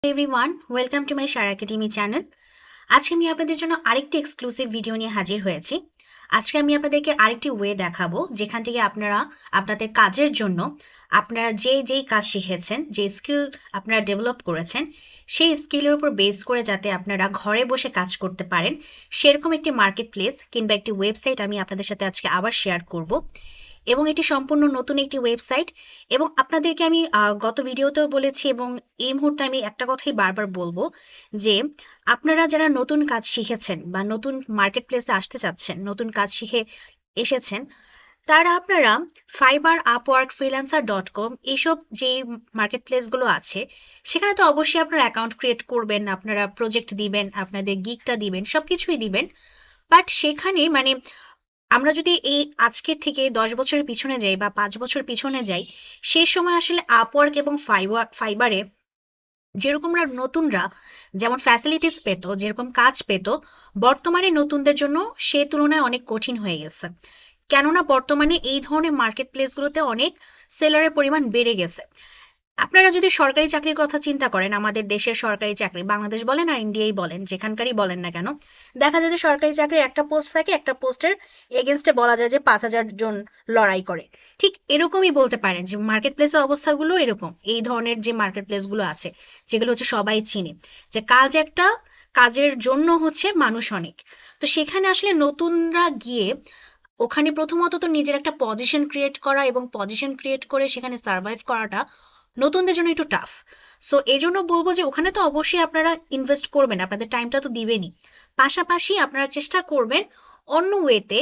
everyone, welcome to my Sharah Academy channel. আজকে আমি আপনাদের জন্য আরেকটি এক্সক্লুসিভ ভিডিও নিয়ে হাজির হয়েছি। আজকে আমি আপনাদেরকে আরেকটি ওয়ে দেখাবো যেখান থেকে আপনারা আপনাদের কাজের জন্য আপনারা যেই কাজ শিখেছেন, যে স্কিল আপনারা ডেভেলপ করেছেন, সেই স্কিলের উপর বেস করে যাতে আপনারা ঘরে বসে কাজ করতে পারেন, সেরকম একটি মার্কেট প্লেস কিংবা একটি ওয়েবসাইট আমি আপনাদের সাথে আজকে আবার শেয়ার করব। এবং এটি সম্পূর্ণ নতুন একটি ওয়েবসাইট। এবং আপনাদেরকে আমি গত ভিডিওতেও বলেছি এবং এই মুহূর্তে আমি একটা কথাই বারবার বলবো যে আপনারা যারা নতুন কাজ শিখেছেন বা নতুন মার্কেট প্লেসে আসতে চাচ্ছেন, নতুন কাজ শিখে এসেছেন, তারা আপনারা ফাইবার, আপওয়ার্ক, freelancer.com এইসব যে মার্কেট প্লেসগুলো আছে সেখানে তো অবশ্যই আপনারা অ্যাকাউন্ট ক্রিয়েট করবেন, আপনারা প্রজেক্ট দিবেন, আপনাদের গিগটা দিবেন, সবকিছুই দিবেন। বাট সেখানে আমরা যদি এই আজকের থেকে 10 বছরের পিছনে যাই বা 5 বছর পিছনে যাই, সেই সময় আসলে আপওয়ার্ক এবং ফাইবারে যেরকমরা নতুনরা যেমন ফ্যাসিলিটিস পেত, যেরকম কাজ পেত, বর্তমানে নতুনদের জন্য সে তুলনায় অনেক কঠিন হয়ে গেছে। কেননা বর্তমানে এই ধরনের মার্কেট প্লেসগুলোতে অনেক সেলারের পরিমাণ বেড়ে গেছে। আপনারা যদি সরকারি চাকরির কথা চিন্তা করেন, আমাদের দেশের সরকারি চাকরি, বাংলাদেশ বলেন আর ইন্ডিয়াই বলেন, যেখানকারই বলেন না কেন, দেখা যায় যে সরকারি চাকরির একটা পোস্ট থাকে, একটা পোস্টের এগেনস্টে বলা যায় যে 5,000 জন লড়াই করে। ঠিক এরকমই বলতে পারেন যে মার্কেট প্লেসের অবস্থাগুলো এরকম। এই ধরনের যে মার্কেট প্লেসগুলো আছে, যেগুলো হচ্ছে সবাই চিনে, যে কাজ একটা, কাজের জন্য হচ্ছে মানুষ অনেক। তো সেখানে আসলে নতুনরা গিয়ে ওখানে প্রথমত তো নিজের একটা পজিশন ক্রিয়েট করা এবং পজিশন ক্রিয়েট করে সেখানে সার্ভাইভ করাটা নতুনদের জন্য একটু টাফ। সো এই জন্য বলবো যে ওখানে তো অবশ্যই আপনারা ইনভেস্ট করবেন, আপনাদের টাইমটা তো দিবেনই, পাশাপাশি আপনারা চেষ্টা করবেন অন্য ওয়েতে,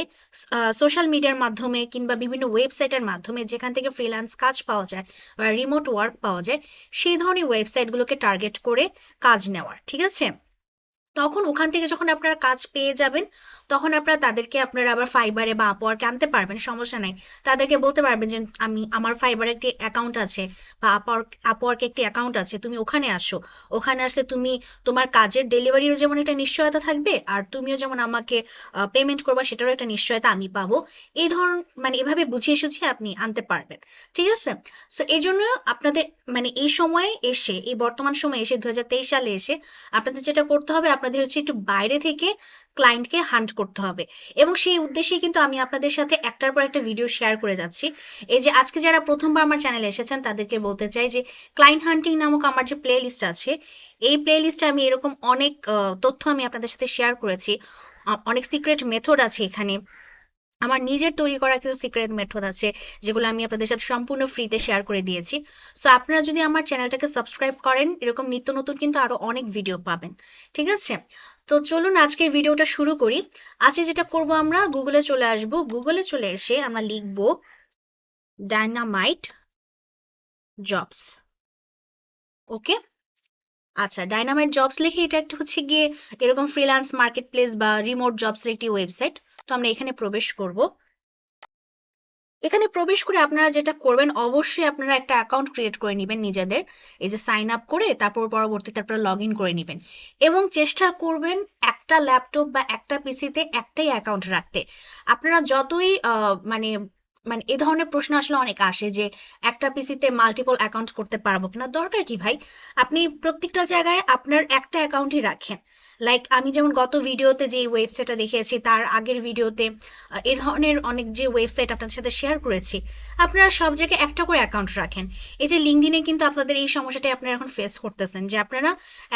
সোশ্যাল মিডিয়ার মাধ্যমে কিংবা বিভিন্ন ওয়েবসাইটের মাধ্যমে যেখান থেকে ফ্রিল্যান্স কাজ পাওয়া যায় বা রিমোট ওয়ার্ক পাওয়া যায়, সেই ধরনের ওয়েবসাইটগুলোকে টার্গেট করে কাজ নেওয়ার। ঠিক আছে? তখন ওখান থেকে যখন আপনারা কাজ পেয়ে যাবেন, তখন তাদেরকে আপনারা আবার ফাইবারে বা আপওয়ার্কে আনতে পারবেন, সমস্যা নাই। তাদেরকে বলতে পারবেন যে আমার ফাইবারে একটি অ্যাকাউন্ট আছে বা আপওয়ার্কে একটি অ্যাকাউন্ট আছে, তুমি ওখানে আসো। ওখানে আসলে তুমি তোমার কাজের ডেলিভারিরও যেমন একটা নিশ্চয়তা থাকবে, আর তুমিও যেমন আমাকে পেমেন্ট করবা, সেটারও একটা নিশ্চয়তা আমি পাবো। এই ধরন এভাবে বুঝিয়ে সুঝিয়ে আপনি আনতে পারবেন। ঠিক আছে? সো এই জন্য আপনাদের এই সময়ে এসে, এই বর্তমান সময়ে এসে, 2023 সালে এসে আপনাদের যেটা করতে হবে, আপনাদের হচ্ছে একটু বাইরে থেকে ক্লায়েন্টকে হান্ট করতে হবে। এবং সেই উদ্দেশ্যেই কিন্তু আমি আপনাদের সাথে একটার পর একটা ভিডিও শেয়ার করে যাচ্ছি। এই যে আজকে যারা প্রথমবার আমার চ্যানেলে এসেছেন, তাদেরকে বলতে চাই যে ক্লায়েন্ট হান্টিং নামক আমার যে প্লে লিস্ট আছে, এই প্লে লিস্টে আমি এরকম অনেক তথ্য আমি আপনাদের সাথে শেয়ার করেছি। অনেক সিক্রেট মেথড আছে এখানে, আমার নিজের তৈরি করা কিছু সিক্রেট মেথড আছে, যেগুলো আমি আপনাদের সাথে সম্পূর্ণ ফ্রিতে শেয়ার করে দিয়েছি। সো আপনারা যদি আমার চ্যানেলটাকে সাবস্ক্রাইব করেন, এরকম নিত্য নতুন কিন্তু আরো অনেক ভিডিও পাবেন। ঠিক আছে? তো চলুন আজকের ভিডিওটা শুরু করি। আজকে যেটা করব, আমরা গুগলে চলে আসব। গুগলে চলে এসে আমরা লিখব ডাইনামাইট জবস। ওকে? আচ্ছা, ডাইনামাইট জবস লিখে এটা একটা হচ্ছে গিয়ে এরকম ফ্রিল্যান্স মার্কেট প্লেস বা রিমোট জবসের একটি ওয়েবসাইট। তো আমরা এখানে প্রবেশ করব। এখানে প্রবেশ করে আপনারা যেটা করবেন, অবশ্যই আপনারা একটা অ্যাকাউন্ট ক্রিয়েট করে নেবেন নিজেদের। এই যে সাইন আপ করে তারপর পরবর্তীতে আপনারা লগ ইন করে নেবেন। এবং চেষ্টা করবেন একটা ল্যাপটপ বা একটা পিসিতে একটাই অ্যাকাউন্ট রাখতে। আপনারা যতই মানে মানে এ ধরনের প্রশ্ন আসলে অনেক আসে যে একটা পিসিতে মাল্টিপল অ্যাকাউন্ট করতে পারবো কিনা। দরকার কি ভাই? আপনি প্রত্যেকটা জায়গায় আপনার একটা অ্যাকাউন্টই রাখেন। লাইক আমি যেমন গত ভিডিওতে যে ওয়েবসাইটটা দেখিয়েছি, তার আগের ভিডিওতে এ ধরনের অনেক যে ওয়েবসাইট আপনাদের সাথে শেয়ার করেছি, আপনারা সব জায়গায় একটা করে অ্যাকাউন্ট রাখেন। এই যে লিঙ্কডইনে কিন্তু আপনাদের এই সমস্যাটাই আপনারা এখন ফেস করতেছেন, যে আপনারা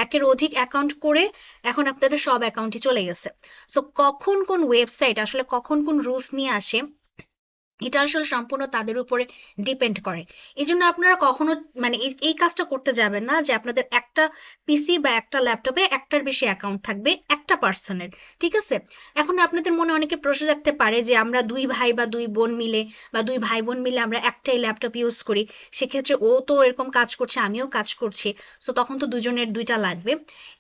একের অধিক অ্যাকাউন্ট করে এখন আপনাদের সব অ্যাকাউন্টই চলে গেছে। সো কখন কোন ওয়েবসাইট আসলে কখন কোন রুলস নিয়ে আসে, এটা আসলে সম্পূর্ণ তাদের উপরে ডিপেন্ড করে। এই জন্য আপনারা কখনো এই কাজটা করতে যাবেন না যে আপনাদের একটা পিসি বা একটা ল্যাপটপে একটার বেশি অ্যাকাউন্ট থাকবে একটা পার্সনের। ঠিক আছে? এখন আপনাদের মনে অনেকে প্রশ্ন থাকতে পারে যে আমরা দুই ভাই বা দুই বোন মিলে বা দুই ভাই বোন মিলে আমরা একটাই ল্যাপটপ ইউজ করি, সেক্ষেত্রে ও তো এরকম কাজ করছে, আমিও কাজ করছি, সো তখন তো দুজনের দুইটা লাগবে।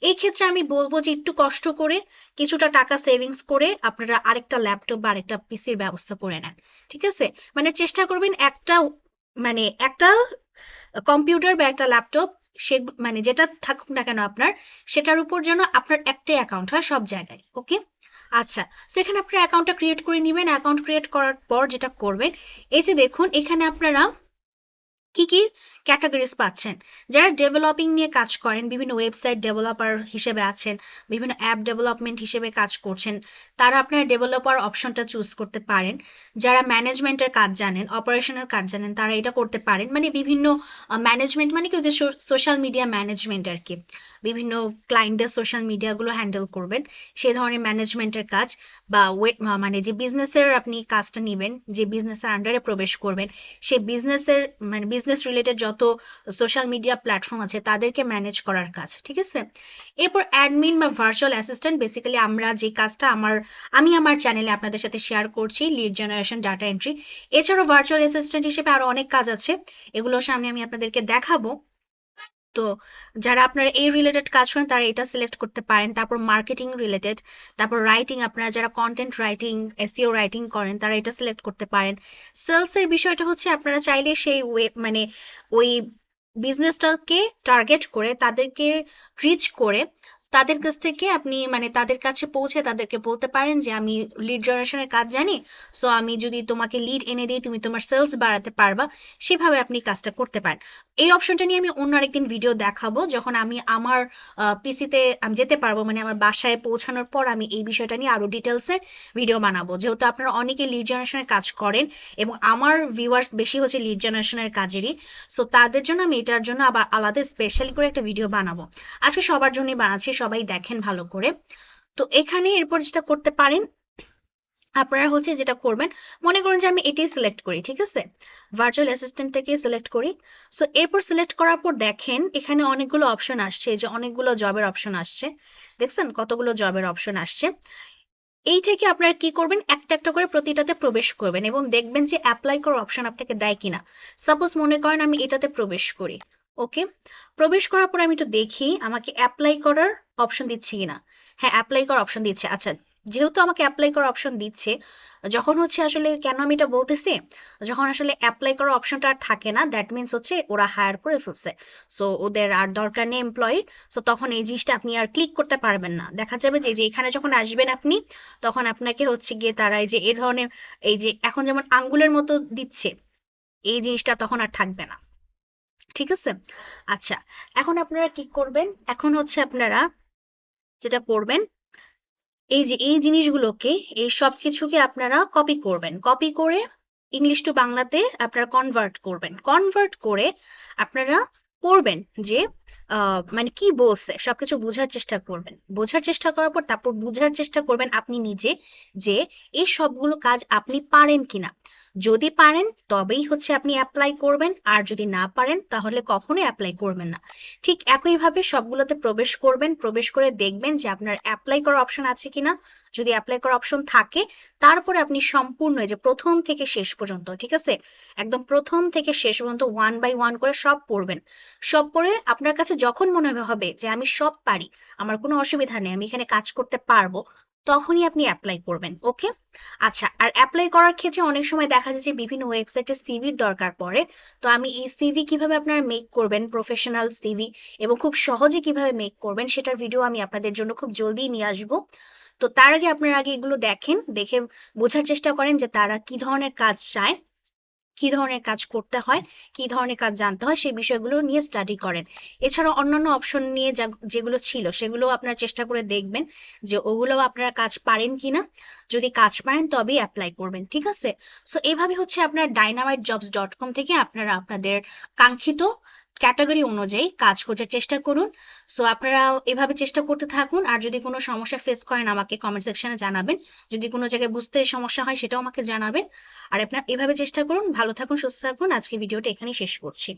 এই ক্ষেত্রে আমি বলবো যে একটু কষ্ট করে কিছুটা টাকা সেভিংস করে আপনারা আরেকটা ল্যাপটপ বা আরেকটা পিসির ব্যবস্থা করে নেন। ঠিক আছে? চেষ্টা করবেন একটা একটা কম্পিউটার বা একটা ল্যাপটপ, সে যেটা থাকুক না কেন আপনার, সেটার উপর যেন আপনার একটাই অ্যাকাউন্ট হয় সব জায়গায়। ওকে? আচ্ছা, সেখানে আপনার অ্যাকাউন্টটা ক্রিয়েট করে নেবেন। অ্যাকাউন্ট ক্রিয়েট করার পর যেটা করবেন, এই যে দেখুন এখানে আপনারা কি কি ক্যাটাগরিজ পাচ্ছেন। যারা ডেভেলপিং নিয়ে কাজ করেন, বিভিন্ন ওয়েবসাইট ডেভেলপার হিসেবে আছেন, বিভিন্ন অ্যাপ ডেভেলপমেন্ট হিসেবে কাজ করছেন, তারা আপনার ডেভেলপার অপশনটা চুজ করতে পারেন। যারা ম্যানেজমেন্টের কাজ জানেন, অপারেশনাল কাজ জানেন, তারা এটা করতে পারেন। মানে বিভিন্ন ম্যানেজমেন্ট মানে কি, যে সোশ্যাল মিডিয়া ম্যানেজমেন্ট আর কি, বিভিন্ন ক্লায়েন্টদের সোশ্যাল মিডিয়াগুলো হ্যান্ডেল করবেন, সেই ধরনের ম্যানেজমেন্টের কাজ। বা মানে যে বিজনেসের আপনি কাজটা নেবেন, যে বিজনেসের আন্ডারে প্রবেশ করবেন, সেই বিজনেসের মানে বিজনেস রিলেটেড যত সোশ্যাল মিডিয়া প্ল্যাটফর্ম আছে তাদেরকে ম্যানেজ করার কাজ, ঠিক আছে। এরপর অ্যাডমিন বা ভার্চুয়াল অ্যাসিস্ট্যান্ট, বেসিক্যালি আমরা যে কাজটা আমি আমার চ্যানেলে আপনাদের সাথে শেয়ার করছি, লিড জেনারেশন, ডাটা এন্ট্রি। এছাড়াও ভার্চুয়াল অ্যাসিস্ট্যান্ট হিসেবে আরো অনেক কাজ আছে, এগুলোর সামনে আমি আপনাদেরকে দেখাবো। তো যারা আপনারা এই রিলেটেড কাজ করেন তারা এটা সিলেক্ট করতে পারেন। তারপর মার্কেটিং রিলেটেড, তারপর রাইটিং, আপনারা যারা কন্টেন্ট রাইটিং, এসইও রাইটিং করেন তারা এটা সিলেক্ট করতে পারেন। সেলস এর বিষয়টা হচ্ছে আপনারা চাইলে সেই মানে ওই বিজনেসটাকে টার্গেট করে তাদেরকে রিচ করে তাদের কাছ থেকে আপনি মানে তাদের কাছে পৌঁছে তাদেরকে বলতে পারেন যে আমি লিড জেনারেশনের কাজ জানি, সো আমি যদি তোমাকে লিড এনে দিই তুমি তোমার সেলস বাড়াতে পারবা, সেভাবে আপনি কাজটা করতে পারেন। এই অপশনটা নিয়ে আমি অন্য আরেকদিন ভিডিও দেখাবো, যখন আমি আমার পিসিতে আমি যেতে পারবো, মানে আমার বাসায় পৌঁছানোর পর আমি এই বিষয়টা নিয়ে আরো ডিটেলসে ভিডিও বানাবো। যেহেতু আপনারা অনেকে লিড জেনারেশনের কাজ করেন এবং আমার ভিউয়ার্স বেশি হচ্ছে লিড জেনারেশনের কাজেরই, সো তাদের জন্য আমি এটার জন্য আবার আলাদা স্পেশালি করে একটা ভিডিও বানাবো। আজকে সবার জন্যই বানাচ্ছি, সবাই দেখেন ভালো করে। তো এখানে এরপর যেটা করতে পারেন আপনারা হচ্ছে যেটা করবেন, মনে করুন যে আমি এটাই সিলেক্ট করি, ঠিক আছে, ভার্চুয়াল অ্যাসিস্ট্যান্টটাকে সিলেক্ট করি। সো এরপর সিলেক্ট করার পর দেখেন এখানে অনেকগুলো অপশন আসছে, যে অনেকগুলো জবের অপশন আসছে, দেখছেন কতগুলো জবের অপশন আসছে। এই থেকে আপনারা কি করবেন, একটা একটা করে প্রতিটাতে প্রবেশ করবেন এবং দেখবেন যে অ্যাপ্লাই করার অপশন আপনাকে দেয় কিনা। সাপোজ মনে করেন আমি এটাতে প্রবেশ করি, ওকে, প্রবেশ করার পর আমি একটু দেখি আমাকে অ্যাপ্লাই করার অপশন দিচ্ছে কিনা। হ্যাঁ, অ্যাপ্লাই করার অপশন দিচ্ছে। আচ্ছা, যেহেতু আমাকে অ্যাপ্লাই করার অপশন দিচ্ছে, যখন হচ্ছে আসলে কেন আমি এটা বলতেছি, যখন আসলে অ্যাপ্লাই করার অপশনটা আর থাকে না, দ্যাট মিনস হচ্ছে ওরা হায়ার করে ফেলছে, সো ওদের আর দরকার নেই এমপ্লয়ি। সো তখন এই জিনিসটা আপনি আর ক্লিক করতে পারবেন না। দেখা যাবে যে এখানে যখন আসবেন আপনি, তখন আপনাকে হচ্ছে গিয়ে তারা এই যে এই ধরনের, এই যে এখন যেমন আঙ্গুলের মতো দিচ্ছে, এই জিনিসটা তখন আর থাকবে না, ঠিক আছে। আচ্ছা, এখন আপনারা কি করবেন, এখন হচ্ছে আপনারা যেটা করবেন, এই যে এই জিনিসগুলোকে, এই সব কিছুকে আপনারা কপি করবেন, কপি করে ইংলিশ টু বাংলাতে আপনারা কনভার্ট করবেন। কনভার্ট করে আপনারা করবেন যে মানে কি বলছে সবকিছু বোঝার চেষ্টা করবেন। বোঝার চেষ্টা করার পর তারপর বোঝার চেষ্টা করবেন আপনি নিজে, যে এই সবগুলো কাজ আপনি পারেন কিনা। যদি পারেন তবেই হচ্ছে আপনি অ্যাপ্লাই করবেন, আর যদি না পারেন তাহলে কখনোই অ্যাপ্লাই করবেন না। ঠিক একইভাবে সবগুলোতে প্রবেশ করবেন, প্রবেশ করে দেখবেন যে আপনার অ্যাপ্লাই করার অপশন আছে কিনা। যদি অ্যাপ্লাই করার অপশন থাকে, তারপরে আপনি সম্পূর্ণ এই যে প্রথম থেকে শেষ পর্যন্ত, ঠিক আছে, একদম প্রথম থেকে শেষ পর্যন্ত ওয়ান বাই ওয়ান করে সব পড়বেন। সব পড়ে আপনার কাছে যখন মনে হবে যে আমি সব পারি, আমার কোনো অসুবিধা নেই, আমি এখানে কাজ করতে পারবো, তখনই আপনি অ্যাপ্লাই করবেন, ওকে। আচ্ছা, আর অ্যাপ্লাই করার ক্ষেত্রে অনেক সময় দেখা যায় যে বিভিন্ন ওয়েবসাইটে সিভির দরকার পড়ে। তো আমি এই সিভি কিভাবে আপনারা মেক করবেন, প্রফেশনাল সিভি, এবং খুব সহজে কিভাবে মেক করবেন সেটার ভিডিও আমি আপনাদের জন্য খুব জলদি নিয়ে আসবো। তো তার আগে আপনারা আগে এগুলো দেখেন, দেখে বোঝার চেষ্টা করেন যে তারা কি ধরনের কাজ চায়, কি ধরনের কাজ করতে হয়, কি ধরনের কাজ জানতে হয়, সেই বিষয়গুলো নিয়ে স্টাডি করেন। এছাড়া অন্যান্য অপশন নিয়ে যেগুলো ছিল সেগুলো আপনারা চেষ্টা করে দেখবেন যে ওগুলো আপনারা কাজ পারেন কিনা। যদি কাজ পারেন তবেই অ্যাপ্লাই করবেন, ঠিক আছে। সো এইভাবে হচ্ছে আপনার dynamitejobs.com থেকে আপনারা আপনাদের কাঙ্ক্ষিত ক্যাটাগরি অনুযায়ী কাজ খোঁজার চেষ্টা করুন। সো আপনারা এভাবে চেষ্টা করতে থাকুন, আর যদি কোনো সমস্যা ফেস করেন আমাকে কমেন্ট সেকশনে জানাবেন। যদি কোনো জায়গায় বুঝতে সমস্যা হয় সেটাও আমাকে জানাবেন। আর আপনারা এভাবে চেষ্টা করুন। ভালো থাকুন, সুস্থ থাকুন। আজকে ভিডিওটা এখানেই শেষ করছি।